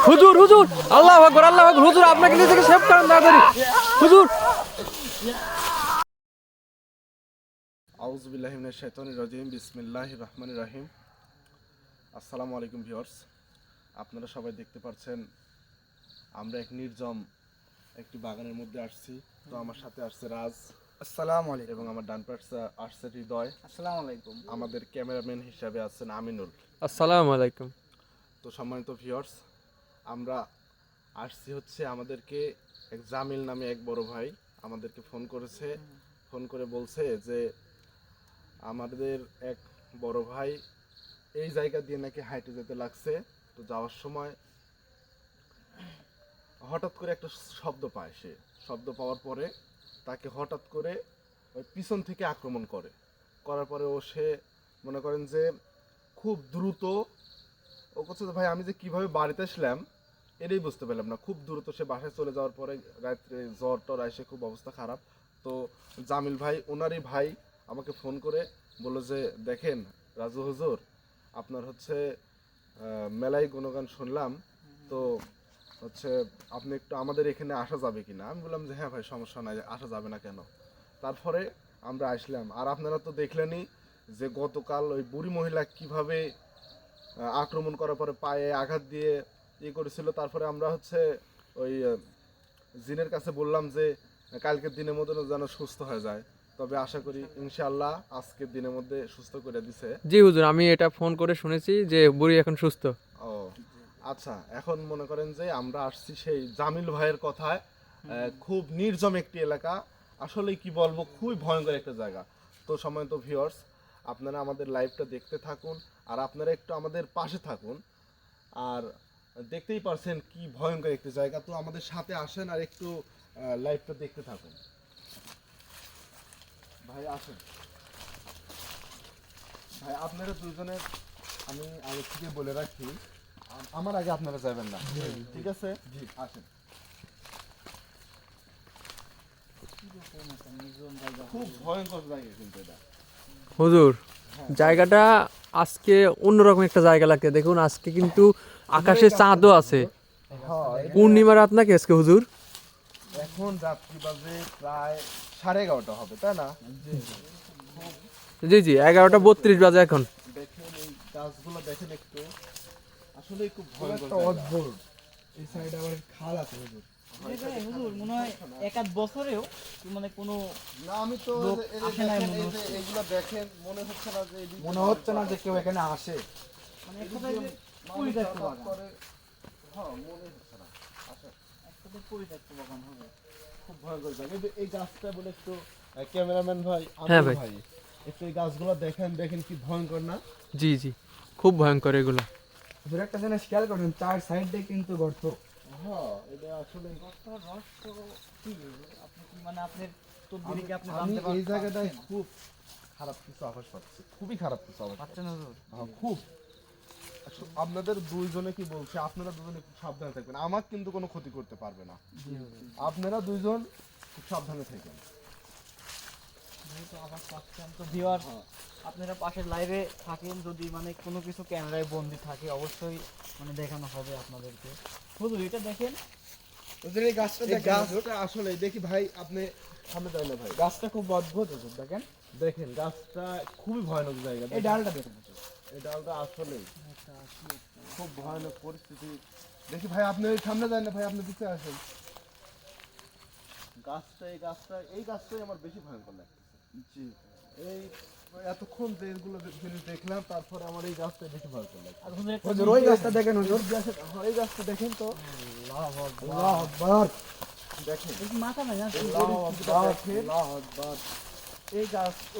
হুজুর হুজুর, আল্লাহু আকবার আল্লাহু আকবার। হুজুর আপনাকে নিজেকে সেভ করেন তাড়াতাড়ি হুজুর। আউযু বিল্লাহি মিনাশ শাইতানির রাজিম। বিসমিল্লাহির রহমানির রহিম। আসসালামু আলাইকুম ভিউয়ার্স, আপনারা সবাই দেখতে পাচ্ছেন আমরা এক নির্জন একটি বাগানের মধ্যে আসছি। তো আমার সাথে আসছে রাজ, আসসালামু আলাইকুম। এবং আমার ডান পাশে আসছে হৃদয়। আসসালামু আলাইকুম। আমাদের ক্যামেরাম্যান হিসাবে আছেন আমিনুল। আসসালামু আলাইকুম। তো সম্মানিত ভিউয়ার্স, আমরা আসছি হচ্ছে আমাদেরকে এক জামিল নামে এক বড় ভাই আমাদেরকে ফোন করেছে। ফোন করে বলছে যে আমাদের এক বড় ভাই এই জায়গা দিয়ে নাকি হাইটে যেতে লাগছে। তো যাওয়ার সময় হঠাৎ করে একটা শব্দ পায়। সে শব্দ পাওয়ার পরে তাকে হঠাৎ করে ওই পিছন থেকে আক্রমণ করার পরে সে মনে করেন যে খুব দ্রুত ও করছে যে ভাই আমি যে কীভাবে বাড়িতে আসলাম এটাই বুঝতে পারলাম না। খুব দ্রুত সে বাসায় চলে যাওয়ার পরে রাত্রে জ্বর টর আসে, খুব অবস্থা খারাপ। তো জামিল ভাই ওনারই ভাই আমাকে ফোন করে বললো যে দেখেন রাজু হুজুর, আপনার হচ্ছে মেলায় গুণগান শুনলাম, তো হচ্ছে আপনি একটু আমাদের এখানে আসা যাবে কিনা। আমি বললাম যে হ্যাঁ ভাই সমস্যা নাই, আসা যাবে না কেন। তারপরে আমরা আসলাম। আর আপনারা তো দেখলেনই যে গতকাল ওই বুড়ি মহিলা কিভাবে আক্রমণ করার পরে পায়ে আঘাত দিয়ে করেছিল। তারপরে আমরা হচ্ছে ওই জিনের কাছে বললাম যে কালকের দিনের মধ্যে যেন সুস্থ হয়ে যায়। তবে আশা করি ইনশাআল্লাহ আজকের দিনের মধ্যে সুস্থ করে দিছে। জি হুজুর, আমি এটা ফোন করে শুনেছি যে বুড়ি এখন সুস্থ। ও আচ্ছা, এখন মনে করেন যে আমরা আসছি সেই জামিল ভাইয়ের কথায়। খুব নির্জন একটি এলাকা, আসলে কি বলবো, খুবই ভয়ঙ্কর একটা জায়গা। তো সম্মানিত ভিউয়ার্স, আপনারা আমাদের লাইভটা দেখতে থাকুন আর আপনারা একটু আমাদের পাশে থাকুন। আর দেখতেই পারছেন কি ভয়ঙ্কর একটি জায়গা। তো আমাদের সাথে আসেন আর একটু লাইভটা দেখতে থাকুন। ভাই আসেন ভাই, আপনারা দুজনে আমি আগে থেকে বলে রাখি, আমার আগে আপনারা যাবেন না, ঠিক আছে? জি আসেন। খুব ভয়ঙ্কর জায়গা কিন্তু এটা। হুজুর, জায়গাটা আজকে অন্যরকম একটা জায়গা লাগছে। দেখুন আজকে কিন্তু আকাশে চাঁদও আছে। পূর্ণিমা রাত নাকি আজকে হুজুর? এখন রাত্রি বাজে প্রায় 11:30 হবে, তাই না? জি জি, 11:32 বাজে এখন। দেখেন এই গাছগুলো দেখেন একটু, আসলে খুব ভয়ঙ্কর একটা অদ্ভুত। এই সাইডে আবার খাল আছে হুজুর। হুজুর মনে হয় এক আধ বছরেও মানে কোনো না, আমি তো লোক এই আসে নাই দেখেন, মনে এই যে হচ্ছে। এইগুলো দেখেন, মনে হচ্ছে না যে এদিকে মনে হচ্ছে না যে কেউ এখানে আসে। মানে এক কথায় যে পরিত্যক্ত বাগান, করে। হ্যাঁ, মনে হচ্ছে না। আচ্ছা, এক কথায় পরিত্যক্ত বাগান হবে। খুব ভয়ঙ্কর জায়গা। এই গাছটা বলে একটু ক্যামেরাম্যান ভাই, হ্যাঁ আমির ভাই। ভাই, একটু এই গাছগুলো দেখেন, দেখেন কি ভয়ঙ্কর না? জি জি, খুব ভয়ঙ্কর এগুলো। হুজুর একটা জিনিস খেয়াল করেন, চার সাইডে কিন্তু গর্ত। হ্যাঁ, এটা আসলে গর্তর রহস্য কি হুজুর? আপনি কি মানে আপনার তদবিরে কি আপনি আমি জানতে এই জায়গাটায় পারছেন? খুব খারাপ কিছু আভাস পাচ্ছি, খুবই খারাপ কিছু আভাস পাচ্ছি। পাচ্ছেন হুজুর? খুব আপনাদের দুইজনে কি বলছে, আপনারা দুজনে খুব সাবধানে থাকবেন। আমার কিন্তু কোনো ক্ষতি করতে পারবে না। আপনারা দুইজন খুব সাবধানে থাকবেন। যেহেতু আবার পাচ্ছেন তো ভিউয়ার, আপনারা পাশের লাইভে থাকেন, যদি মানে কোনো কিছু ক্যামেরায় বন্দি থাকে অবশ্যই মানে দেখানো হবে আপনাদেরকে। হুজুর এটা দেখেন, হুজুর এই গাছটা এই দেখেন হুজুর। গাছটা আসলে দেখি ভাই, আপনি সামনে যান না ভাই। গাছটা খুব অদ্ভুত হুজুর, দেখেন। দেখেন গাছটা খুবই ভয়ানক জায়গা। এই ডালটা দেখেন হুজুর। এই ডালটা আসলে খুব ভয়ানক পরিস্থিতি। দেখি ভাই, আপনি ওই সামনে যান না ভাই, আপনি দিকে আসেন। এই গাছটাই আমার বেশি ভয়ঙ্কর লাগতেছে। জি, এই এতক্ষণ যে এগুলো জিনিস দেখলাম, তারপরে আমার এই গাছটাই বেশি ভয়ঙ্কর লাগছে। আর হুজুর একটা হুজুর ওই গাছটা দেখেন হুজুর। এই গাছটা দেখেন তো, আল্লাহু আকবার। দেখেন এই মাথা নাই না পরিস্থিতিটা দেখেন।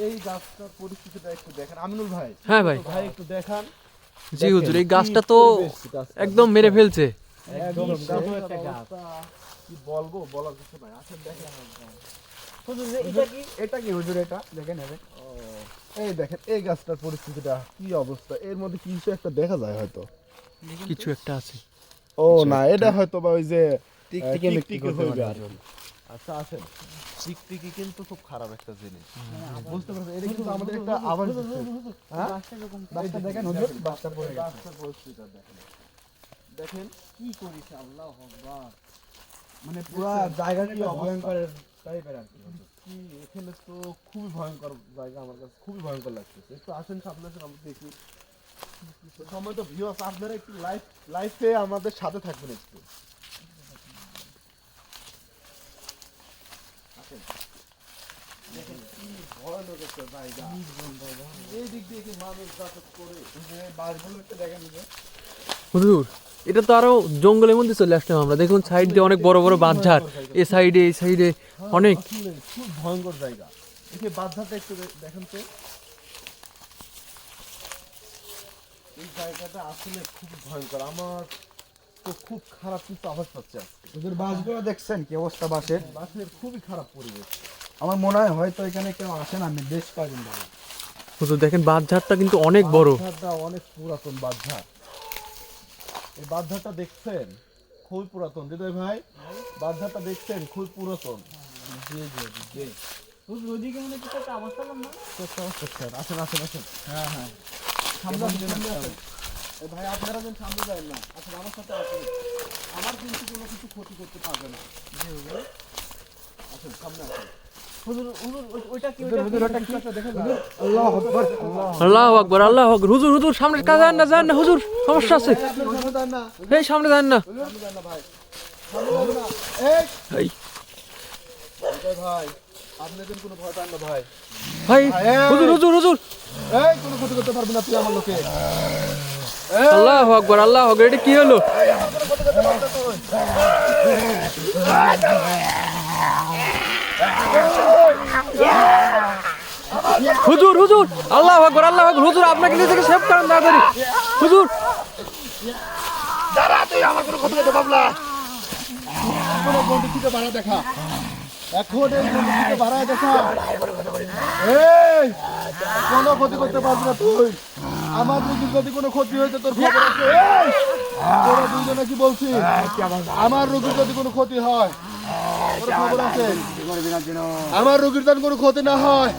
এই গাছটার পরিস্থিতিটা একটু দেখেন আমিনুল ভাই। হ্যাঁ ভাই। ভাই একটু দেখান। জি হুজুর, এই গাছটা তো একদম মেরে ফেলছে। একদম বিশাল একটা গাছ। কি বলবো, বলার কিছু নাই। আসেন দেখেন। হুজুর এটা কি? এটা কি হুজুর? এটা দেখেন এবে। এই দেখেন এই গাছটার পরিস্থিতিটা কি অবস্থা। এর মধ্যে কিছু একটা দেখা যায় হয়তো। কিছু একটা আছে। ও না, এটা হয়তো বা ওই যে টিকটিকি টিকটিকি হইবে আর কি। আচ্ছা আসেন। টিকটিকি কিন্তু খুব খারাপ একটা জিনিস, বুঝতে পারছেন? এটা কিন্তু আমাদের একটা আওয়াজ দিচ্ছে। হ্যাঁ? বাচ্চা দেখেন হুজুর, বাচ্চা পড়ে গেছে। রাস্তার পরিস্থিতিটা দেখেন, দেখেন কি করেছে আল্লাহ আকবার। মানে পুরো জায়গাটি ভয়ঙ্কর টাইপের আর কি। কি এখানে তো খুবই ভয়ঙ্কর জায়গা, আমার কাছে খুবই ভয়ঙ্কর লাগতেছে। একটু আসেন সামনে আসেন, আমরা দেখি। তো সময় তো ভিউয়ার্স, আপনারা একটু লাইফে আমাদের সাথে থাকবেন একটু। আসেন। দেখেন কি ভয়ানক একটা জায়গা। এই দিক দিয়ে কি মানুষ যাতায়াত করে? যে বাসগুলো একটু দেখেন হুজুর। হুজুর এটা তো আরো জঙ্গলের মধ্যে চলে আসলাম আমরা। দেখুন সাইড দিয়ে অনেক বড় বড় বাঁশঝাড়, এই সাইডে অনেক। আসলে খুব ভয়ঙ্কর জায়গা। দেখি বাঁধটা একটু দেখেন তো। এই জায়গাটা আসলে খুব ভয়ঙ্কর, আমার তো খুব খারাপ কিছু আওয়াজ পাচ্ছে আজকে। হুজুর বাসগুলো দেখছেন কি অবস্থা বাসের? বাসের খুবই খারাপ পরিবেশ। আমার মনে হয় হয়তো এখানে কেউ আসে না, আমি বেশ কয়েকদিন ধরে। হুজুর দেখেন বাঁশঝাড়টা কিন্তু অনেক বড়। বাঁধটা অনেক পুরাতন বাঁধ। এই বাঁধটা দেখছেন খুবই পুরাতন। হৃদয় ভাই, বাঁধটা দেখছেন খুবই পুরাতন। হুজুর ওইদিকে মনে হচ্ছে একটা আওয়াজ পেলাম না? আসেন আসেন আসেন। হ্যাঁ হ্যাঁ। সামনে আসেন, সামনে আসেন। এই ভাই আপনারা যেন সামনে যায় না, আসেন আমার সাথে আসেন। আমার কিন্তু কোনো কিছু ক্ষতি করতে পারবে না। আসেন সামনে আসেন। হুজুর হুজুর ওইটা কি? হুজুর হুজুর ওটা কি? আল্লাহু আকবার, আল্লাহ। আল্লাহু আকবার, আল্লাহু আকবার। হুজুর সামনে কাজ যান না হুজুর, সমস্যা আছে। আপনার সামনে যান না, এই সামনে যান না। সামনে যান না ভাই, সামনে যান না। এই এই হৃদয় ভাই, আপনি যেন কোনো ভয় পান না ভাই। ভাই হুজুর এই কোনো ক্ষতি করতে পারবে না তুই আমার লোকে। আল্লাহু আকবার, আল্লাহু আকবার। এটা কি হলো? হুজুর আল্লাহু আকবার, আল্লাহু আকবার। হুজুর আপনাকে নিজেকে সেভ করেন তাড়াতাড়ি। হুজুর দাঁড়া, তুই আমার কোনো ক্ষতি করতে পারবে না। কোনো গন্ডি থেকে বাড়া দেখা, এখন এই গন্ডি থেকে বাড়া দেখা। এই কোনো ক্ষতি করতে পারবি না তুই। আমার রোগীর যদি কোনো ক্ষতি হয়েছে তোর খবর আছে? এই, তোরা দুইজনে কি বলছিস? আমার রোগীর যদি কোনো ক্ষতি হয় তোর খবর আছে? আমার রোগীর যেন কোনো ক্ষতি না হয়।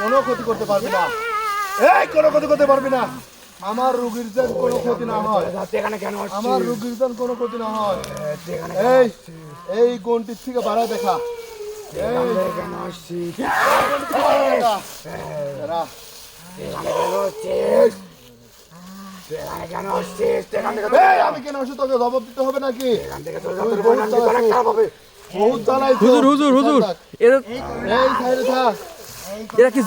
কোনো ক্ষতি করতে পারবি না, এই কোনো ক্ষতি করতে পারবি না। আমার রোগীর যেন কোনো ক্ষতি না হয়, আমার রোগীর যেন কোনো ক্ষতি না হয়। এই এই গন্ডির থেকে বাড়ায় দেখা। এই গন্ডির থেকে বাড়ায় দেখা। দাঁড়া। এই, আমি কেন আসি? তোকে জবাব দিতে হবে নাকি? তুই বহুত জ্বালাইছিস। হুজুর এরা এই সাইডে থাক। এরা কি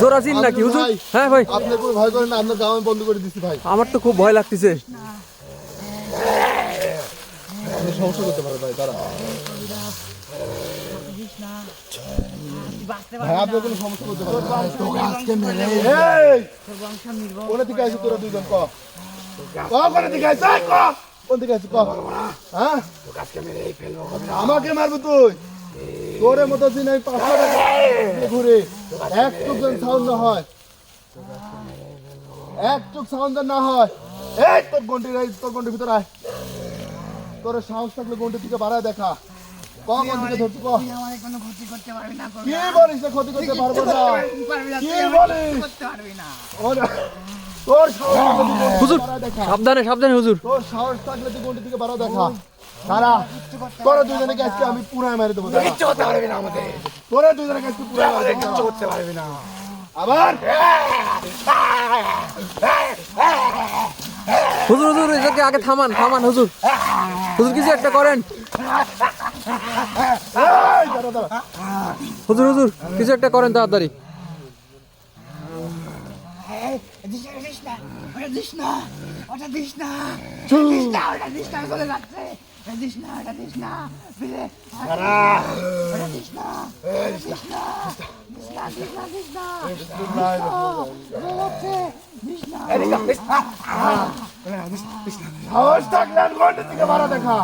জোরা জিন নাকি হুজুর? হ্যাঁ ভাই, আপনি কোনো ভয় করেন না, আপনার গাঁও আমি বন্ধ করে দিচ্ছি ভাই। আমার তো খুব ভয় লাগতেছে। আপনি সমস্যা করতে পারে ভাই, দাঁড়া ভাই, আপনি কোনো সমস্যা করতে পারেন। এই, কোন থেকে আসি তোরা দুইজন? ক কোন থেকে আসি? ক কোন থেকে আসি? ক হ্যাঁ, আমাকে মারবো তুই? তোরে মতো দিন আমি 500 টাকা দিয়ে ঘুরে একটুক যেন সাউন্ড না হয়, একটুক সাউন্ড না হয়। এই তোর গন্ডির ভিতরে আয়। তোর সাহস থাকলে গন্ডির থেকে বাড়ায় দেখা। ক কোন দিকে ধরছি? ক কি বলিস? ক্ষতি করতে পারবো না? কি বলিস? তোর সাহস থাকলে তুই গন্ডির হুজুর দিকে বাড়ায় দেখা। সাবধানে হুজুর। তোর সাহস থাকলে তুই গন্ডির দিকে বাড়ায় দেখা। তারা তোরা দুজনকে আজকে আমি পুরায় মেরে দেবো। তোরা দুজনকে আজকে পুরায় মেরে দেবো। আবার হুজুর এটাকে আগে থামান হুজুর কিছু একটা করেন। এই, দাঁড়া। হুজুর কিছু একটা করেন তাড়াতাড়ি। সাহস থাকলে গন্ডির দিকে বাড়া দেখা।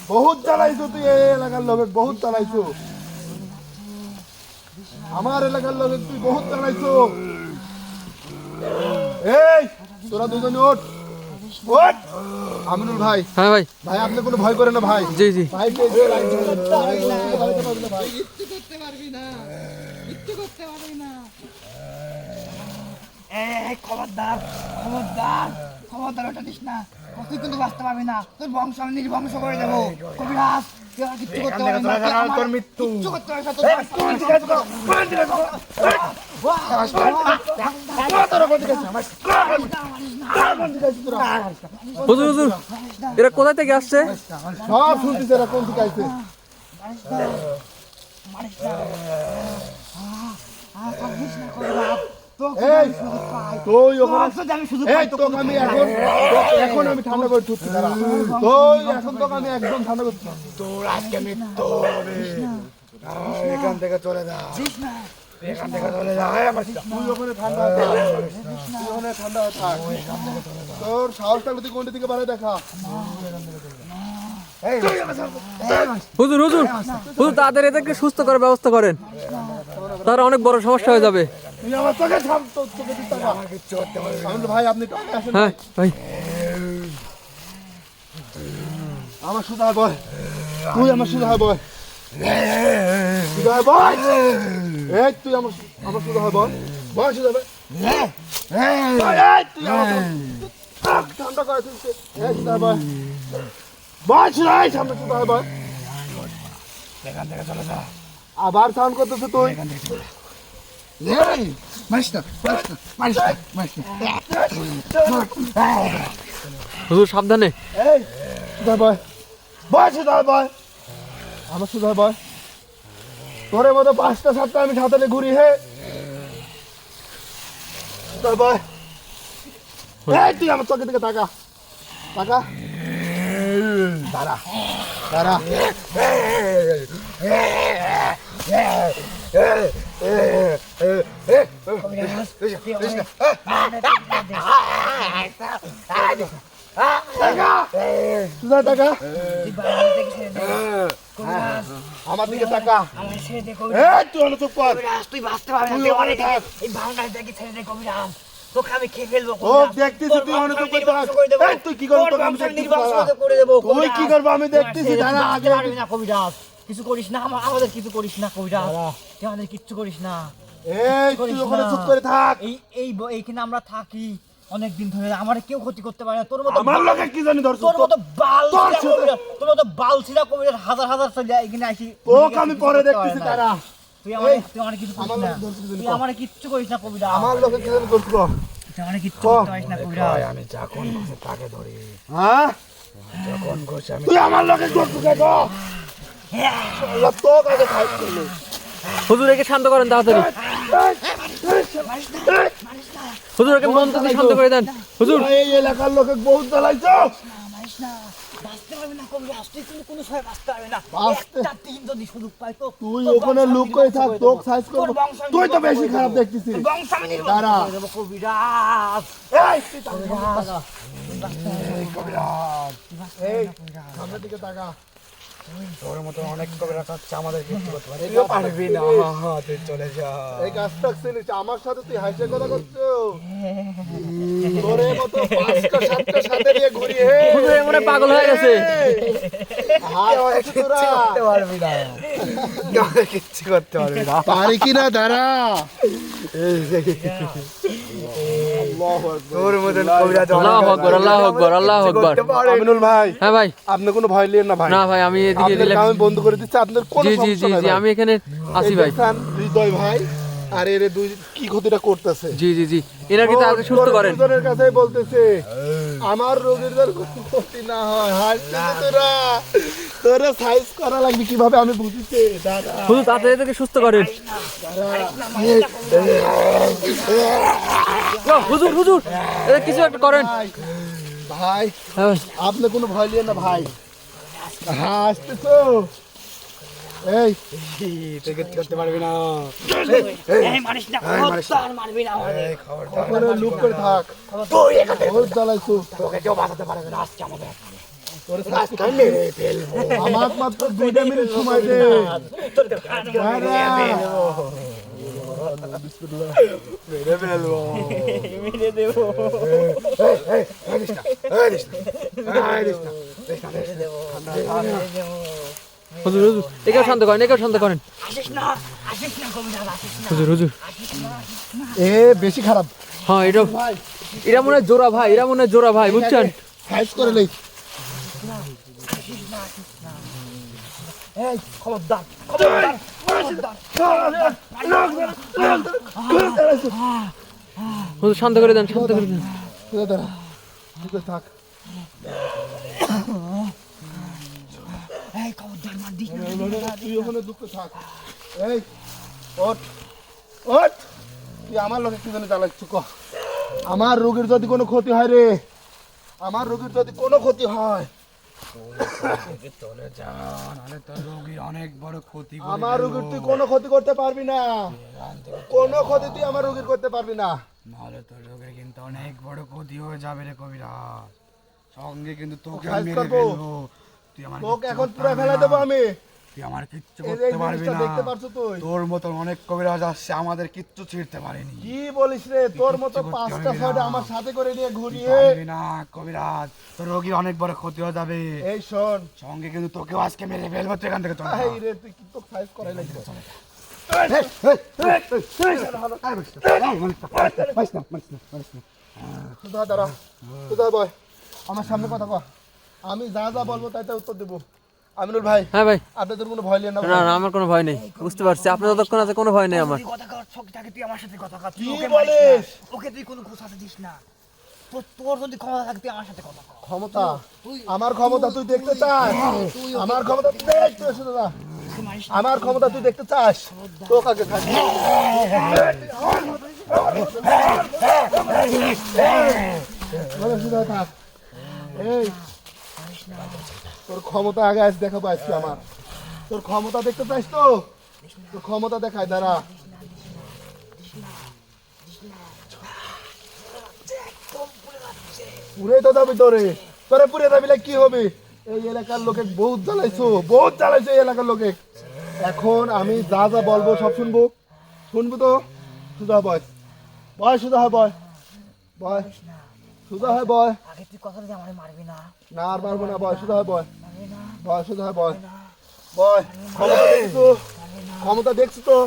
বহুত জ্বালাইছো তুই এই এলাকার লোক, বহুত জ্বালাইছো আমার এলাকার লোক, তুই বহুত জ্বালাইছো। এই তোরা দুজনে ওঠ, ওঠ। আমিনুল ভাই, হ্যাঁ ভাই, ভাই আপনি কোনো ভয় করেন না ভাই। জি জি। ভাই খবরদার খবরদার খবরদার, ওটা দিস না, তুই কিন্তু বাঁচতে পারবি না, তোর বংশ আমি নির্বংশ করে দেবো। কবিরাজ তুই আর কিচ্ছু করতে পারবি না, তোর মৃত্যু কিচ্ছু করতে পারবি না, তোর হুজুর হুজুর, এরা কোথা থেকে আসছে? সব শুনতেছে, এরা কোন দিকে আইছে। এই তুই ওখানে, এই তোকে আমি এখন আমি ঠান্ডা করে ঢুকছি, দাঁড়া। তুই এখন তোকে আমি একদম ঠান্ডা করছি। তোর আজকে মৃত্যু হবে। এখান থেকে চলে যা, এখান থেকে চলে যা। তুই ওখানে ঠান্ডা হয়ে থাক, তুই ওখানে ঠান্ডা হয়ে থাক। তোর সাহস থাকলে তুই কোনটা থেকে বাড়ে দেখা। হুজুর হুজুর হুজুর, তাদের এদেরকে সুস্থ করার ব্যবস্থা করেন, তার অনেক বড় সমস্যা হয়ে যাবে। তুই আমার চোখে থাম, তোর চোখে দিতে থাকা। আমিনুল ভাই আপনি একটু আসেন। হ্যাঁ ভাই, আমার সুদা বয়, তুই আমার সুদা বয়, সুদা বয়। এই তুই আমার সুদা বয়, বয় সুদা বয়। এই তুই আমার ঠান্ডা করে তুলছে। এই সুদা বয়, বয় সুদা, এই সামনে সুদা বয়। এখান থেকে চলে যা। আবার সাউন্ড করতেছে তুই। মারিস না, মারিস না, মারিস না, মারিস না। হুজুর সাবধানে। এই সুদা বয়, বয় সুদা বয়, আমার সুদা বয়। তোর মতো 5টা 7টা আমি সাঁতারে ঘুরি। হে সুদা বয়, এই তুই আমার চোখের দিকে তাকা, তাকা, দাঁড়া, দাঁড়া। সুদা টাকা আমার দিকে তাকা। এই তুই অনেক চুপ কর, তুই বাঁচতে পারবি না, তুই ওখানে থাক। এই ভাঙায় দেখে ছেড়ে দে কবিরাজ, তোকে আমি খেয়ে ফেলবো। ও দেখতেছি তুই অনেক চুপ করে থাক। এই তুই কি করবি, তোকে আমি দেখতেছি। তুই কি করবো আমি দেখতেছি, দাঁড়া আগে। কবিরাজ কিছু করিস না, আমাদের কিছু করিস না কবিরাজ, তুই আমাদের কিচ্ছু করিস না। এই তুই ওখানে চুপ করে থাক। এইখানে আমরা থাকি অনেকদিন ধরে, আমার কেউ ক্ষতি করতে পারে না। তোর মতো আমার লোকে কি জানি ধরছ, তোর মতো বাল তোর ছিঁড়া সাথে- কবিরাজ, তোর মতো বাল ছিঁড়া কবিরাজ হাজার হাজার চলে এখানে আসি। তোকে আমি পরে দেখতেছি, দাঁড়া। তুই আমার কিছু করিস আমার না, লোকে ধরছে কি জানি তুই আমার কিচ্ছু করিস না কবিরাজ, আমার লোকে কি জানি ধরছ। তুই আমার কিচ্ছু করতে পারিস না কবিরাজ। আমি যখন খুশি তাকে ধরি। হ্যাঁ যখন খুশি আমি। তুই আমার লোকে ধরছ কেন? আল্লাহ তোকে আগে খাই করলো। হুজুর একে শান্ত করেন তাড়াতাড়ি। হুজুর একে মন্ত্র দিয়ে শান্ত করে দেন। হুজুর এই এলাকার লোকে বহুত জ্বালাইছো। মারিস না, বাঁচতে পারবি না কবিরাজ, তুই কিন্তু কোনো সময় বাঁচতে পারবি না। বাঁচতে- একটা দিন যদি সুযোগ পাই তো তুই ওখানে লুক করে থাক, তোকে সাইজ করবো। তুই তো বেশি খারাপ দেখতেছিস। বংশ আমি নির্বংশ দাঁড়া। করে দেবো কবিরাজ। এই তুই কবিরাজ, এই কবিরাজ, এই সামনের দিকে তাকা। তোর মতো অনেক কবিরাজ আছে, আমাদের কিচ্ছু করতে পারে তুইও পারবি না। তুই চলে যা। এই গাছটা চিনিস, আমার সাথে তুই হাসির কথা করছো। তোর এই মতো 5টা 7টা সাথে নিয়ে ঘুরি। হে হুজুর এ মনে হয় পাগল হয়ে গেছে। পারবি না, কিচ্ছু করতে পারবি না। পারি কি না, দাঁড়া। তোর মতন কবিরাজ আল্লাহু আকবার, আল্লাহু আকবার, আল্লাহু আকবার। আমিনুল ভাই, হ্যাঁ ভাই, আপনি কোনো ভয় নিয়েন না ভাই। না ভাই আমি এদিকে আপনার রিল্যাক্স। কাম বন্ধ করে দিচ্ছি, আপনার কোনো জি জি সমস্যা জি নাই জি, ভাই। আমি এখানে আছি এই ভাই। দেখছেন, হৃদয় ভাই আর এর দুই কি ক্ষতিটা করতেছে। জি জি জি, এনাকে তাড়াতাড়ি সুস্থ করেন। দুজনের কাছেই বলতেছে আমার রোগীর যেন কোনো ক্ষতি না হয়। হাসতেছে তোরা, তোরা সাইজ করা লাগবে কিভাবে আমি বুঝিছে। দাদা হুজুর তাড়াতাড়ি এদেরকে সুস্থ করেন। ও, হুজুর হুজুর এদের কিছু একটা করেন। ভাই, ভাই হ্যাঁ ভাই। আপনি কোনো ভয় নিয়েন না ভাই। হাসতেছো, এই তুই কিছু করতে পারবি না। এই মারিস না, খবরদার মারবি না আমাদের। ওখানে লুক করে থাক। তুই এখানে বহুত জ্বালাইছো। তোকে কেউ বাঁচাতে পারবে না আজকে আমাদের। তোরে আজকে আমি মেরে ফেলবো। আমার মাত্র 2 মিনিট সময় দে। মেরে ফেলবো। মেরে দেবো। হুজুর হুজুর একে শান্ত করেন, একে শান্ত করেন। আসিস না কবিরাজ, আসিস না। হুজুর হুজুর এ বেশি খারাপ হ্যাঁ এরা মনে হয় জোড়া ভাই, এরা মনে হয় জোড়া ভাই, বুঝছেন? সাইজ করে লই। এই খবরদার, খবরদার, খবরদার। হুজুর শান্ত করে দেন, শান্ত করে দেন। তুই দাঁড়া, তুই থাক। এই খবরদার, মার দিস না। তুই ওখানে দুঃখ থাক। এই ওঠ ওঠ, তুই আমার লোকে কি জানি চালাচ্ছ ক। আমার রোগীর যদি কোনো ক্ষতি হয় রে, আমার রোগীর যদি কোনো ক্ষতি হয়, চলে যা, নাহলে তোর রোগীর অনেক বড় ক্ষতি করে আমার রোগীর তুই কোনো ক্ষতি করতে পারবি না। কোনো ক্ষতি তুই আমার রোগীর করতে পারবি না। নাহলে তোর রোগের কিন্তু অনেক বড় ক্ষতি হয়ে যাবে রে কবিরাজ। সঙ্গে কিন্তু তোকে সাইজ মেরে করবো। ফেলবো। তুই আমার তোকে এখন পুরো ফেলে দেবো আমি। তুই আমার কিচ্ছু এই করতে পারবি জিনিসটা না। দেখতে পারছো তুই? তোর মতন অনেক কবিরাজ আসছে, আমাদের কিচ্ছু ছিঁড়তে পারেনি। কি বলিস রে, তোর মতো কিচ্ছু করতে 5টা পারবি 6টা না। আমার সাথে করে নিয়ে তুই ঘুরিয়ে। পারবি না কবিরাজ, তোর রোগীর অনেক বড় ক্ষতি হয়ে যাবে। এই শোন, সঙ্গে কিন্তু তোকেও আজকে মেরে ফেলবো। তুই এখান থেকে চল। এই রে তুই কি তো সাইজ করাই লাগবে। সুধা দাঁড়া, সুধা বয়, আমার সামনে কথা কর। আমি যা যা বলবো তাই তাই উত্তর দেবো। আমিনুল ভাই, হ্যাঁ ভাই, আপনাদের কোনো ভয় নেই না? না না আমার কোনো ভয় নেই, বুঝতে পারছি আপনার যতক্ষণ আছে কোনো ভয় নেই আমার। তুই কথা কর, শখ থাকে, তুই আমার সাথে কথা কর। কি তুই ওকে মারিস না। বলিস? ওকে তুই কোনো ঘুষাতে দিস না। তোর যদি ক্ষমতা থাকে তুই আমার সাথে কথা কর। ক্ষমতা, আমার ক্ষমতা তুই দেখতে চাস? আমার ক্ষমতা তুই দেখ, তুই শুধু না। আমার ক্ষমতা তুই দেখতে চাস? তো কাকে খাবি? বলে শুধু থাক। এই তোর ক্ষমতা আগে আজ দেখাবো আজকে আমার। তোর ক্ষমতা দেখতে চাস তো? তোর ক্ষমতা দেখায়, দাঁড়া। পুরে তো যাবি তোরে, তোরে পুরে যাবি কি হবে? এই এলাকার লোকে বহুত জ্বালাইছো, বহুত জ্বালাইছো এই এলাকার লোকে। এখন আমি যা যা বলবো সব শুনবো, শুনবো তো? সুধা বয়, বয় সুধা হয়, বয় বয়, সুধা হয় বয়। আগে তুই কথা দিয়ে আমারে মারবি না। না আর পারবো না, বয় সুধা হয় বয়, মারবি না। বয় সুধা হয় বয়, বয়। ক্ষমতা দেখছো, ক্ষমতা দেখছো তো?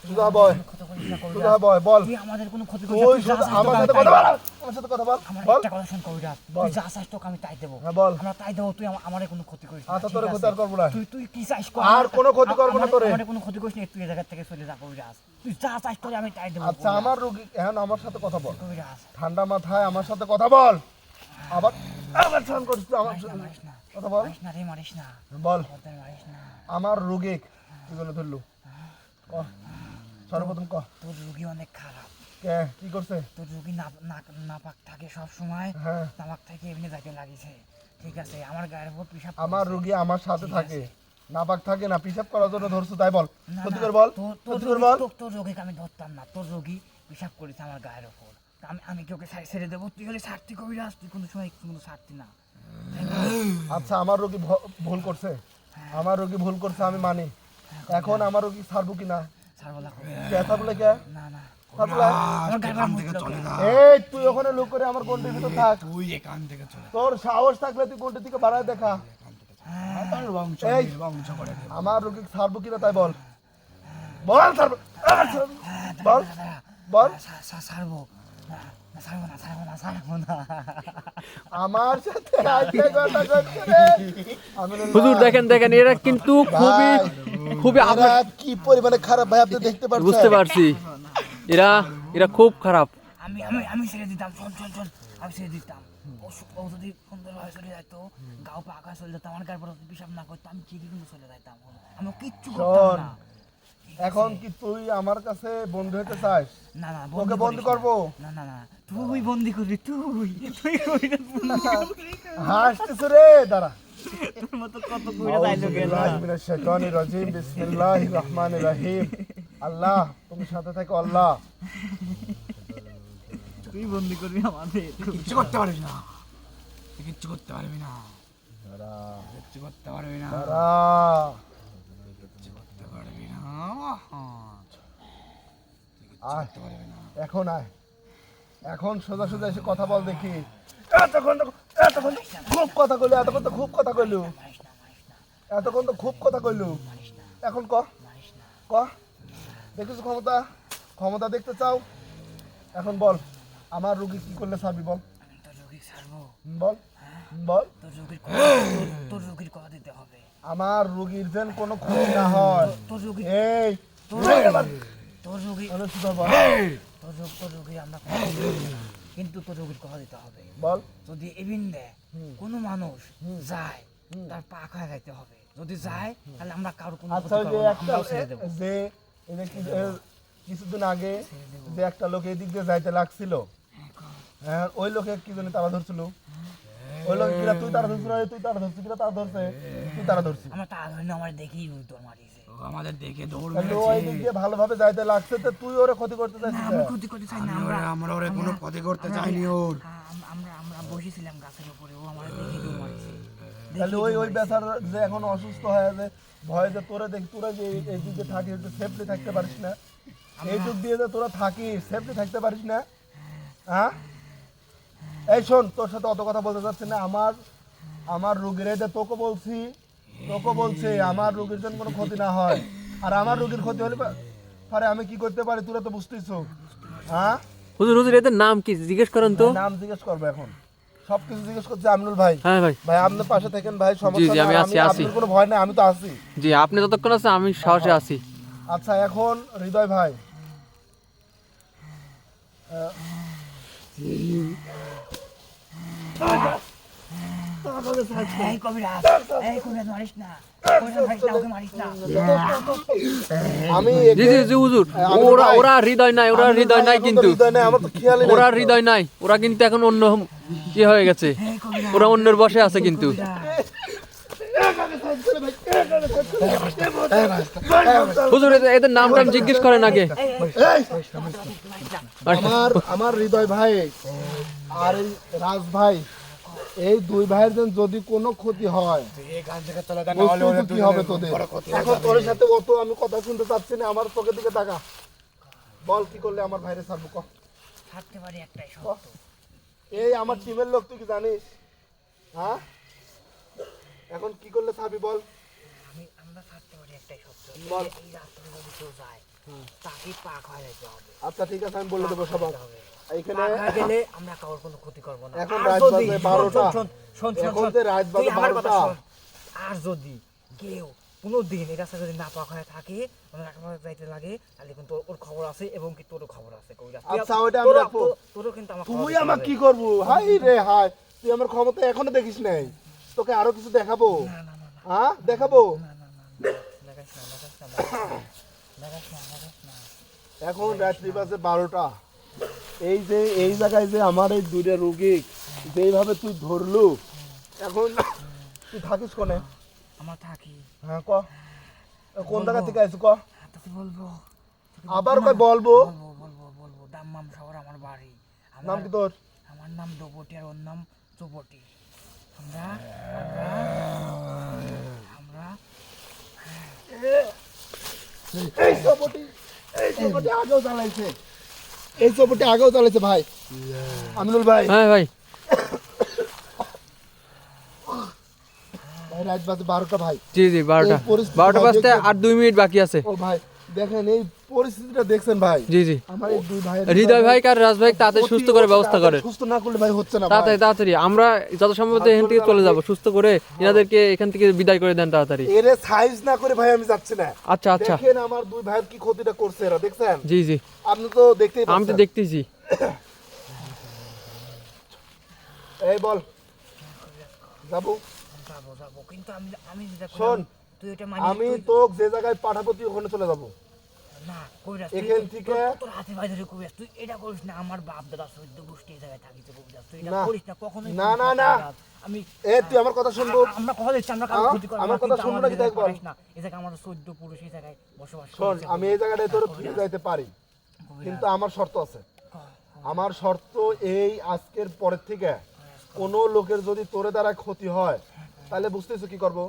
সুধা বয়, কথা বলিস না সুধা কবিরাজ। বয়, বল। তুই আমাদের কোনো ক্ষতি তুই করিস না। শুধু আমার সাথে কথা বল, আমার সাথে কথা বল, আমার বল। একটা কথা শোন কবিরাজ, তুই যা চাস তোকে আমি তাই দেবো। হ্যাঁ বল। আমরা তাই দেবো, তুই আমারে কোনো ক্ষতি করিস না। আচ্ছা, ঠিক তোরে আছে? ক্ষতি আর করবো না। তুই কি চাস কর। আর কোনো ক্ষতি করবো না তোরে। আমারে কোনো ক্ষতি করিস না, তুই এই জায়গা থেকে চলে যা কবিরাজ। তুই যা চাস তোরে আমি তাই দেবো। আচ্ছা, আমার রোগী এখন আমার সাথে কথা বল, কবিরাজ ঠান্ডা মাথায় আমার সাথে কথা বল। আবার আবার ফোন করছিস আমার সাথে, মারিস না, কথা বল, মারিস না রে, মারিস না, বল। খবরদার মারিস না। আমার রোগী কি করে ধরলু? ক, সর্বপ্রথম ক, তোর রোগী অনেক খারাপ। কে কি করছে? তোর রোগী নাপাক থাকে সব সময়। হ্যাঁ, নাপাক থেকে এমনি যাইতে লাগিছে। ঠিক আছে, আমার গায়ের উপর পিসাব আমার করছে। রোগী আমার সাথে থাকে, নাপাক থাকে না, পিসাব করার জন্য ধরছো তাই বল। না, সত্যি না, করে বল, তোর সত্যি করে বল। তোর রোগীকে আমি ধরতাম না। তোর রোগী পিসাব করেছে আমার গায়ের উপর। তা আমি কি ওকে ছেড়ে দেবো? তুই হলে ছাড়তি কবিরাজ, তুই কোনো সময় কোনো ছাড়তি না। আচ্ছা, আমার রোগী ভুল করছে, আমার রোগী ভুল করছে আমি মানি। এখন আমার রোগী ছাড়বো কিনা? ছাড়বলা কবি। কে ছাড়বলে কে? না না, ছাড়বলে? আমার গায়ের উপর মুতলো কে? এই তুই ওখানে লোক করে আমার কোনটির ভিতর থাক। তুই এখান থেকে চলে তোর সাহস থাকলে তুই কোনটির দিকে বাড়ায় দেখা। তোর বংশ এই বংশ করে দেবো। আমার রোগী ছাড়বো কিনা তাই বল, বল ছাড়বো, বল বল। ছাড়বো না, ছাড়বো না, ছাড়বো না, ছাড়বো না। আমার সাথে আজকে কথা করছে রে। আমিনুল হুজুর ভাই, দেখেন দেখেন এরা কিন্তু খুবই ভাই, খুবই আপনার এরা কি পরিমাণে খারাপ ভাই আপনি দেখতে পাচ্ছেন। বুঝতে পারছি, এরা এরা খুব খারাপ। আমি আমি আমি ছেড়ে দিতাম, শোন শোন শোন, আমি ছেড়ে দিতাম। ও যদি সুন্দরভাবে চলে যাইতো, গাও পাকা চলে যেত, আমার গায়ের পর পিসাব না করতো, আমি চিঠি কিন্তু চলে যাইতাম। আমি কিচ্ছু করতাম শোন, না। এখন কি তুই আমার কাছে বন্ধু হতে চাস? না না, তোকে বন্দি করিস করবো? না। না না না, তুই বন্দি করবি, তুই হাসতেছ রে, দাঁড়া। তোর মতো কত কইরা যাইলো গেল। আউযুবিল্লাহি মিনাশ শাইতানির রাজিম, বিসমিল্লাহির রহমানির রহিম। আল্লাহ তুমি সাথে থাকো, আল্লাহ। তুই বন্দি করবি আমাদের। কিচ্ছু করতে পারবি না, তুই কিচ্ছু করতে পারবি না। কিচ্ছু করতে পারবি না এখন আয়, এখন সোজা সোজা এসে কথা বল দেখি। এতক্ষণ খুব কথা কইলু, এতক্ষণ তো খুব কথা কইলু, এতক্ষণ তো খুব কথা কইলু, এখন ক দেখিস ক্ষমতা, ক্ষমতা দেখতে চাও? এখন বল, আমার রুগী কি করলে ছাড়বি বল, তোর রোগী ছাড়বো, বল বল। তোর রোগীর কথা দিতে হবে। আমার রুগীর যেন কোনো ক্ষতি না হয়। তোর রোগী এই তোর রোগী তাহলে শুধু বল, তোর রোগী আমরা কথা দিতে হবে। কিন্তু তোর রোগীর কথা দিতে হবে। বল। যদি এবিন্দে কোনো মানুষ যায় তার পা খায় যাইতে হবে। যদি যায় তাহলে আমরা কারো কোনো আচ্ছা, ক্ষতি ওই যে করবো না, একটা আমরাও ছেড়ে দেবো। যে এই যে কিছুদিন আগে যে একটা লোক এই দিক দিয়ে যাইতে লাগছিল, হ্যাঁ ওই লোকে কি জানি তারা ধরছিল, ওই লোক কিরা তুই তারা ধরছিল, তুই তারা ধরছিস কিরা তারা ধরছে, তুই তারা ধরছিস। আমরা তা ধরে আমার দেখেই তোর মারিছে, ও আমাদের দেখে দৌড় তাহলে ওই দিক দিয়ে ভালোভাবে যাইতে লাগছে, তো তুই ওরে ক্ষতি করতে চাইছিস আমরা কেন? ক্ষতি করতে চাই না, আমরা ওরে কোনো ক্ষতি করতে চাইনি ওর। আমরা বসেছিলাম গাছের উপরে, ও আমাদের দেখে দৌড় মারিছে। তাহলে ওই বেচার যে এখন অসুস্থ হয়ে যে ভয় যে তোরা দেখি, তোরা যে এই দিক দিয়ে থাকিস সেফলি থাকতে পারিস না, এই দিক দিয়ে যে তোরা থাকিস সেফলি থাকতে পারিস না, হ্যাঁ? এই শোন, তোর সাথে অত কথা বলতে চাচ্ছি না। আমার রুগীর এই যে তোকে বলছি আমার রুগীর জন্য কোনো ক্ষতি না হয়, আর আমার রুগীর ক্ষতি হলে পারে আমি কি করতে পারি তোরা তো বুঝতেছ, হ্যাঁ? হুজুর এদের নাম কি জিজ্ঞেস করেন তো। নাম জিজ্ঞেস করবো এখন, সবকিছু জিজ্ঞেস করছে আমিনুল ভাই। হ্যাঁ ভাই, ভাই আপনার পাশে থাকেন ভাই, সমস্যা জি, নেই, আমি আর আছি। আপনার কোনো ভয় নাই, আমি তো আছি। জি আপনি যতক্ষণ আছেন আমি সাহসে আছি। আচ্ছা, এখন হৃদয় ভাই, এই কবিরাজ মারিস না, ওকে মারিস না। আমি জি জি জি হুজুর, ওরা হৃদয় নাই, ওরা হৃদয় নাই কিন্তু, হৃদয় নাই, আমার তো খেয়ালই নাই। ওরা হৃদয় নাই, ওরা কিন্তু এখন অন্য কি হয়ে গেছে, ওরা অন্যের বসে আছে কিন্তু। হুজুর এদের নাম টাম জিজ্ঞেস করেন আগে। আমার হৃদয় ভাই আর এই রাজ ভাই, এই দুই ভাইয়ের যেন যদি কোনো ক্ষতি হয়, বুঝতেই তো কি হবে তোদের। এখন তোর সাথে অত আমি কথা শুনতে চাচ্ছি না, আমার চোখের দিকে তাকা, বল কি করলে আমার ভাইরে ছাড়বো ক। থাকতে পারি একটাই শর্ত। এই আমার টিমের লোক, তুই কি জানিস, হ্যাঁ? এখন কি করলে ছাড়বি বল। আমরা থাকতে পারি একটাই শর্ত। বল। এই রাস্তায় যদি কেউ যায় তাকে পা খাওয়া যেতে হবে। আচ্ছা ঠিক আছে, আমি বলে দেবো সবার। এইখানে পা খাওয়া গেলে আমরা কারোর কোনো ক্ষতি করবো না। এখন আর রাত যদি- বাজে 12টা। শোন, এখন তো রাত তুই বাজে আমার কথা 12টা। শোন। আর যদি কেউ কোনোদিন এই রাস্তায় যদি না পা খাওয়া থাকে, আমরা একেবারে যাইতে লাগে, তাহলে কিন্তু ওর খবর আছে এবং কি তোরও খবর আছে। কবিরাজ, তুই আচ্ছা, ওইটা আমি রাখবো। তোরও কিন্তু আমার তুই আমার কি করবো? হাই রে হাই, তুই আমার ক্ষমতা এখনো দেখিস নাই, তোকে আরো কিছু দেখাবো, হ্যাঁ দেখাবো। এখন রাত্রি বাজে 12টা, এই যে এই জায়গায় যে আমার এই দুইটা রোগী যেইভাবে তুই ধরলু, এখন তুই থাকিস কোনে? আমার থাকি। হ্যাঁ ক, কোন জায়গা থেকে আইসু ক, তোকে বলবো আবার কই বলবো। বলবো দাম্মাম শহর আমার বাড়ি। নাম কি তোর? আমার নাম দোপটি আর ওর নাম চৌপটি। আমরা এই চৌপটি আগেও চালাইছে, এই চৌপটি আগেও চালাইছে ভাই আমিনুল ভাই। হ্যাঁ ভাই, ভাই রাত বাজে 12টা ভাই। জি জি 12টা, এই পরিস্থিতি 12টা ভাই বাজতে দেখছেন? আর 2 মিনিট বাকি আছে। ও ভাই দেখেন এই পরিস্থিতিটা দেখছেন ভাই, জি জি, আমার এই দুই ভাই হৃদয় ভাই আর রাজ ভাই তাড়াতাড়ি সুস্থ করে ব্যবস্থা করেন, সুস্থ না করলে ভাই হচ্ছে না ভাই। তাড়াতাড়ি আমরা যত সম্ভব এখান থেকে চলে যাব, সুস্থ করে এনাদেরকে এখান থেকে বিদায় করে দেন তাড়াতাড়ি। এরে সাইজ না করে ভাই আমি যাচ্ছি না। আচ্ছা আচ্ছা, দেখেন আমার দুই ভাইয়ের কি ক্ষতিটা করছে এরা, দেখছেন? জি জি, আপনি তো দেখতেই আমি তো পাচ্ছেন। দেখতেছি। এই বল যাবো, যাবো কিন্তু আমি যেটা শোন, তুই এটা আমি তো যে জায়গায় পাঠাবো তুই ওখানে চলে যাবো। না কবিরাজ, এখান থেকে তোর হাতে পায়ে ধরে কবিরাজ, তুই এটা করিস না। আমার বাপ দাদা সৈদ্য গোষ্ঠী এই জায়গায় থাকিছে কবিরাজ, তুই এটা না। করিস না কখনোই। না, করিস না, না। কবিরাজ। আমি তুই আমার কথা শুনবো। আমরা কথা দিচ্ছি, আমরা কারো ক্ষতি করব না। আমার কথা শুনবো নাকি দেখ বল। না, এই জায়গায় আমাদের সৈদ্য পুরুষ এই জায়গায় বসবাস শোন, করছে। আমি এই জায়গাটায় তোর তুই যাইতে পারি, কিন্তু আমার শর্ত আছে। আমার শর্ত এই, আজকের পরের থেকে কোনো লোকের যদি তোরে দ্বারা ক্ষতি হয় তাহলে বুঝতেছো কি করব?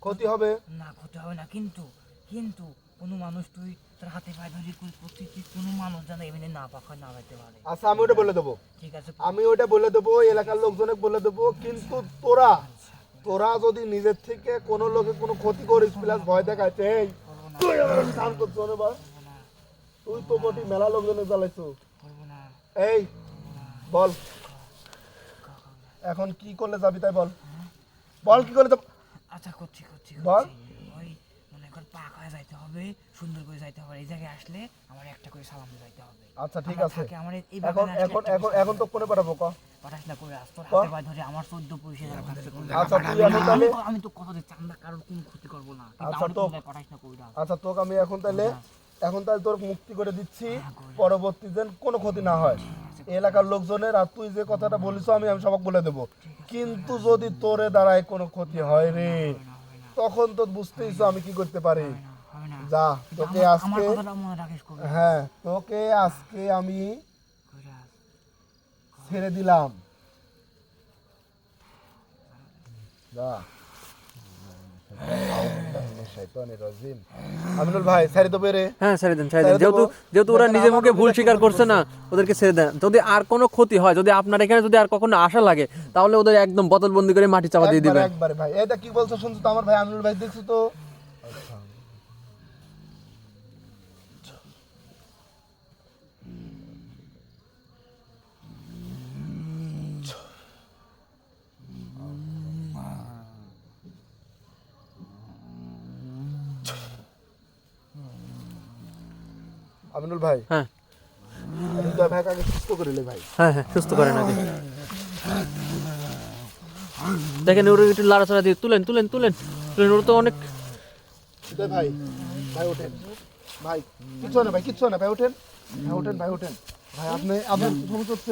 ক্ষতি হবে। না ক্ষতি হবে না, কিন্তু কিন্তু কোনো মানুষ তুই তোর হাতে পায়ে ধরে প্রত্যেকটি কোনো মানুষ যেন এমনি না পাখায় না যাইতে পারে। আচ্ছা আমি ওটা বলে দেবো, ঠিক আছে, আমি ওটা বলে দেবো, এলাকার লোকজনে বলে দেবো। কিন্তু তোরা তোরা যদি নিজের থেকে কোনো লোকে কোনো ক্ষতি করিস প্লাস ভয় দেখাইতে, এই তুই আমার সান করছো না বা তুই তো মোটি মেলা লোকজনে জ্বালাইছো। করবো না। এই বল এখন কি করলে যাবি তাই বল, বল কি করলে আচ্ছা করছি করছি বল। ওই মনে কর পাক হয়ে যাইতে হবে, সুন্দর করে যাইতে হবে। এই জায়গায় আসলে আমার একটা করে সালাম দিয়ে যাইতে হবে। আচ্ছা ঠিক আমার আছে, থাকে, আমার এই এখন বাগানে আসলে এখন একটা এখন এখন তো কোনে পাঠাবো ক? পড়াশোনা করে আস, তোর ক? হাতে পায়ে ধরে আমার 14 পয়সা যারা ব্যবসা করবে। আচ্ছা তুই এখন তাহলে, আমি তো কথা দিচ্ছি আমরা কারোর কোনো ক্ষতি করবো না, কিন্তু আচ্ছা আমার তো, কোনো পড়াশোনা করি না। আচ্ছা তোকে আমি এখন তাহলে তোর মুক্তি করে দিচ্ছি, পরবর্তী যেন কোনো ক্ষতি না হয় এলাকার লোকজনের। আর তুই যে কথাটা বলিস আমি সবাক বলে দেবো, কিন্তু যদি তোরে দ্বারায় কোনো ক্ষতি হয় রে তখন তো বুঝতেইছ আমি কি করতে পারি। হবে না, যা তোকে আমার আজকে, কথাটা মনে রাখিস করবি। হ্যাঁ তোকে আজকে আমি কইরা। ছেড়ে দিলাম। যা আমিনুল ভাই ছেড়ে দেবে রে। হ্যাঁ ছেড়ে দেন। ছেড়ে যেহেতু দেবো। যেহেতু ওরা দেখেন, নিজের আমার মুখে ভুল রোগীরা স্বীকার কি করছে না, ওদেরকে ছেড়ে দেন। যদি আর কোনো ক্ষতি হয়, যদি আপনার এখানে যদি আর কখনো আসা লাগে, তাহলে ওদের একদম বোতলবন্দি করে মাটি চাপা দিয়ে দিবেন। একবারে ভাই এটা কি বলছো শুনছো তো আমার ভাই আমিনুল ভাই, দেখছো তো। আমিনুল ভাই, হ্যাঁ হৃদয় ভাইকে আগে সুস্থ করে লে ভাই। হ্যাঁ হ্যাঁ সুস্থ করেন আগে। দেখেন ওর একটু লাড়াচাড়া দিয়ে তুলেন তুলেন তুলেন তুলেন, ওর তো অনেক। হৃদয় ভাই, ভাই ওঠেন ভাই, কিচ্ছু হয় না ভাই, কিচ্ছু হয় না ভাই, ওঠেন ভাই, ওঠেন ভাই, ওঠেন ভাই। আপনি আপনার সমস্যা হচ্ছে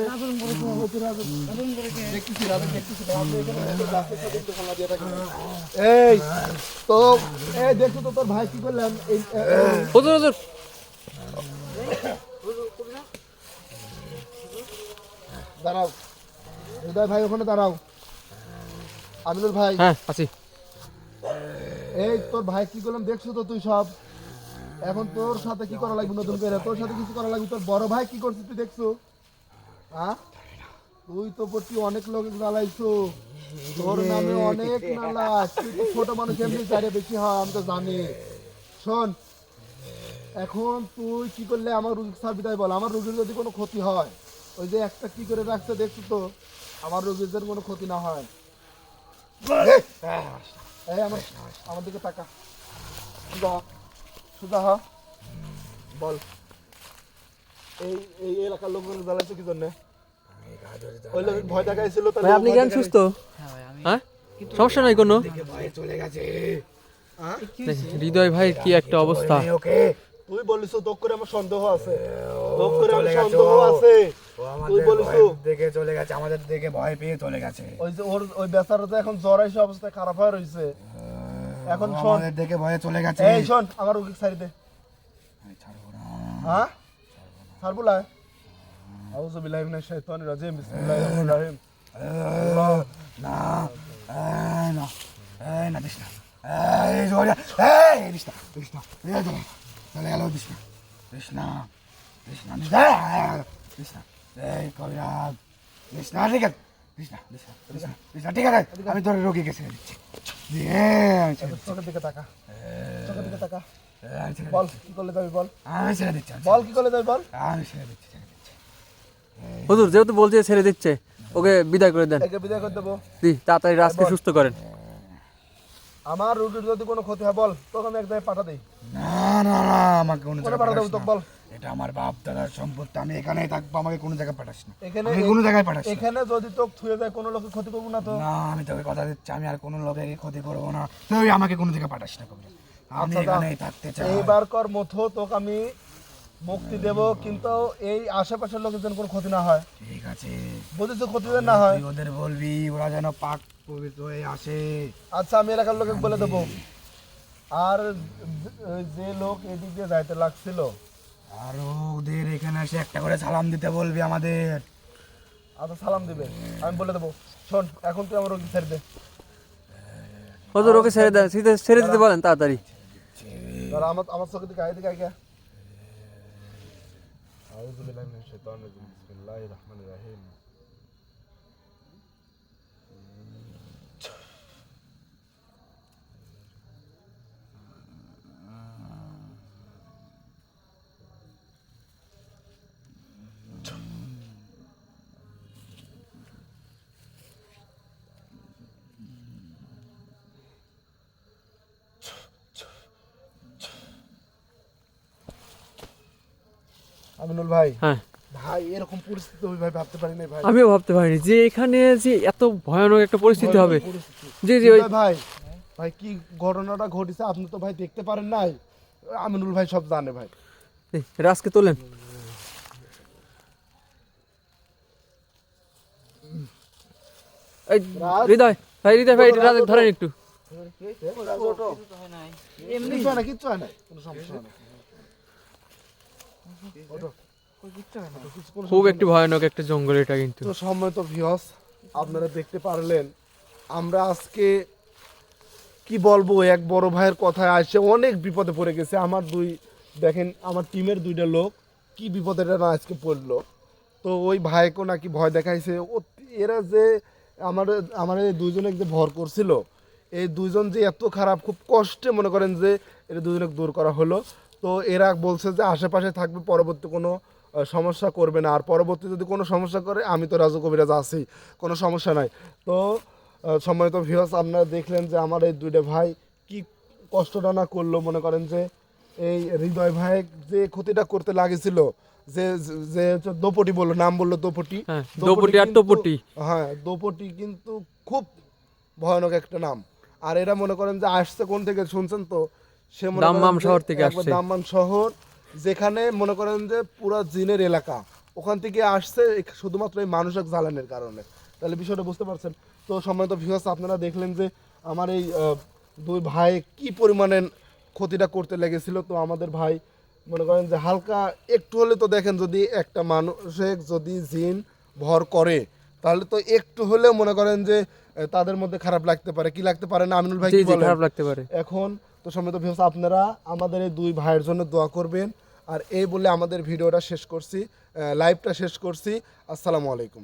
দেখতেছি, দেখতেছি ভাই, আপনি এখানে লাস্টের সাথে একটু খালা দিয়ে থাকেন। এই তো, এই দেখছো তো তোর ভাই কি করলেন? এই হুজুর হুজুর দাঁড়াও হৃদয় ভাই, ওখানে দাঁড়াও। আমিনুল ভাই, হ্যাঁ আছি। এই তোর ভাই কি করলাম দেখছো তো তুই সব। এখন তোর সাথে কি করা লাগবে নতুন করে? তোর সাথে কিছু করা লাগবে। তোর বড় ভাই কি করছিস তুই দেখছো? হ্যাঁ তুই তো প্রতি অনেক লোক জ্বালাইছো, তোর নামে অনেক নালা। তুই তো ছোট মানুষ, এমনি চারে বেশি হয় আমি তো জানি। শোন, এখন তুই কি করলে আমার রুগীর সার্বি তাই বল। আমার রুগীর যদি কোনো ক্ষতি হয়, ওই যে একটা কি করে রাখছে দেখছো তো, আমার রুগীদের কোনো ক্ষতি না হয়। এই আমার দিকে তাকা, সোজা হ, সোজা হ, বল এই এই এলাকার লোকজন জ্বালাইছো কি জন্য? ওই লোক ভয় দেখাইছিল তাহলে ভাই আপনি কেন সুস্থ? হ্যাঁ ভাই, আমি হ্যাঁ সমস্যা নাই কোনো। চলে গেছে। হৃদয় ভাই কি একটা অবস্থা। তুই বলিস তোক করে আমার সন্দেহ আছে, তোক করে আমার সন্দেহ আছে। তুই বলিস দেখে চলে গেছে, আমাদের দেখে ভয় পেয়ে চলে গেছে। ওই যে ওর ওই বেচারা তো এখন জ্বর এসে অবস্থা খারাপ হয়ে রয়েছে। এখন শোন, আমাদের দেখে ভয়ে চলে গেছে। এই শোন, আমার রুগী ছাড়ি দে। আমি ছাড়বো না। হ্যাঁ ছাড়বো না। আউযু বিল্লাহি মিনাশ শাইতানির রাজিম, বিসমিল্লাহির রহমানির রহিম। না, এই না, এই না, দিস না, এই জোরে, এই দিস না, দিস না, এই জোরে, চলে গেল, দিস না, দিস না, দিস না, দিস না, দিস না, এই কবিরাজ, দিস না, ঠিক আছে, দিস না, দিস না, দিস না, দিস না, ঠিক আছে, আমি তোর রোগীকে ছেড়ে দিচ্ছি। আমি ছেড়ে দিচ্ছি, চোখের দিকে তাকা, চোখের দিকে তাকা, আমি ছেড়ে বল দিচ্ছি, কি করলে যাবি বল, আমি ছেড়ে দিচ্ছি, বল কি করলে যাবি বল। আমি ছেড়ে দিচ্ছি, ছেড়ে দিচ্ছি। হুজুর যেহেতু বলছে ছেড়ে দিচ্ছে, ওকে বিদায় করে দেন। একে বিদায় করে দেবো। জি তাড়াতাড়ি রাজকে সুস্থ করেন। আমার রুগীর যদি কোনো ক্ষতি হয় বল, তোকে আমি এক জায়গায় পাঠা দিই। না না না, আমাকে কোনো কোনে জায়গায় পাঠা পাঠাস দেবো তোকে না। বল। এটা আমার বাপ দাদার সম্পত্তি, আমি এখানেই থাকবো, আমাকে কোনো জায়গায় পাঠাস না। এখানে আমি কোনো জায়গায় পাঠাস না। এখানে যদি তোকে থুয়ে যায় কোনো লোকের ক্ষতি করবো না তো। না, আমি তোকে কথা দিচ্ছি, আমি আর কোনো লোকের ক্ষতি করবো না। তুই আমাকে কোনো জায়গায় পাঠাস না কবিরাজ। আমি আচ্ছা, এখানেই থাকতে চাই। এইবার কর মতো তোকে আমি মুক্তি দেব, কিন্তু এই আশেপাশের লোকের যেন কোনো ক্ষতি না হয়। ঠিক আছে, বুঝেছো, ক্ষতি যেন না হয়। তুই ওদের বলবি, ওরা যেন পাক পবিত্র হয়ে আসে। আচ্ছা আমি এলাকার লোকে বলে দেবো। আর যে লোক এদিক দিয়ে যাইতে লাগছিল, আর ওদের এখানে এসে একটা করে সালাম দিতে বলবি আমাদের। আচ্ছা সালাম দিবে, আমি বলে দেবো। শোন, এখন তুই আমার রোগী ছেড়ে দে। হুজুর ওকে ছেড়ে দেন, ছেড়ে দিতে বলেন তাড়াতাড়ি। দাঁড়া, আমার চোখের দিকে আগে আউযু বিল্লাহি মিনাশ শাইতানির রাজিম বিসমিল্লাহির রহমানির রহিম আমিনুল ভাই, হ্যাঁ, ভাই এরকম পরিস্থিতি আমি ভাই ভাবতে পারি নাই ভাই। আমিও ভাবতে পারিনি যে এখানে যে এত ভয়ানক একটা পরিস্থিতি হবে। জি জি, ওই ভাই ভাই কি ঘটনাটা ঘটেছে আপনি তো ভাই দেখতে পারেন নাই, আমিনুল ভাই সব জানে ভাই। এই, রাজকে তোলেন। এই হৃদয় ভাই, হৃদয় ভাই, রাজ ধরেন একটু। কিচ্ছু হয় না, কিচ্ছু হয় না, কোনো সমস্যা হয় না। খুব একটি ভয়ানক একটা জঙ্গল এটা কিন্তু। তো সম্মানিত ভিউয়ার্স, আপনারা দেখতে পারলেন আমরা আজকে কি বলবো, এক বড় ভাইয়ের কথায় আসে অনেক বিপদে পড়ে গেছে। আমার দেখেন আমার টিমের 2টা লোক কি বিপদে না আজকে পড়লো। তো ওই ভাইকে নাকি ভয় দেখাইছে। এরা যে আমার এই 2জনে যে ভর করছিল, এই 2জন যে এত খারাপ, খুব কষ্টে মনে করেন যে এরা 2জনকে দূর করা হলো। তো এরা বলছে যে আশেপাশে থাকবে, পরবর্তী কোনো সমস্যা করবে না। আর পরবর্তী যদি কোনো সমস্যা করে, আমি তো রাজু কবিরাজ আছি, কোনো সমস্যা নাই। তো সম্মানিত ভিউয়ার্স, আপনারা দেখলেন যে আমার এই 2টা ভাই কি কষ্টটা না করলো। মনে করেন যে এই হৃদয় ভাই যে ক্ষতিটা করতে লাগেছিল, যে যে দোপটি বললো, নাম বললো দোপটি। হ্যাঁ, দোপটি আর কিন্তু- টোপটি। হ্যাঁ, দোপটি কিন্তু খুব ভয়ানক একটা নাম। আর এরা মনে করেন যে আসছে কোন থেকে শুনছেন তো, সে মনে করেন দাম্মাম যে শহর থেকে একবার আসছে। দাম্মাম শহর, যেখানে মনে করেন যে পুরা জিনের এলাকা, ওখান থেকে আসছে শুধুমাত্র এই মানুষক জ্বালানোর কারণে। তাহলে বিষয়টা বুঝতে পারছেন। তো সম্মানিত ভিউয়ার্স, আপনারা দেখলেন যে আমার এই 2 ভাই কি পরিমাণে ক্ষতিটা করতে লেগেছিল। তো আমাদের ভাই মনে করেন যে হালকা একটু হলে, তো দেখেন যদি একটা মানুষে যদি জিন ভর করে, তাহলে তো একটু হলেও মনে করেন যে তাদের মধ্যে খারাপ লাগতে পারে, কি লাগতে পারে না আমিনুল ভাই, জি কি জি, বলেন? খারাপ লাগতে পারে। এখন তো সম্মানিত ভিউয়ার্স, আপনারা আমাদের এই 2 ভাইয়ের জন্য দোয়া করবেন। আর এই বলে আমাদের ভিডিওটা শেষ করছি, লাইভটা শেষ করছি। আসসালামু আলাইকুম।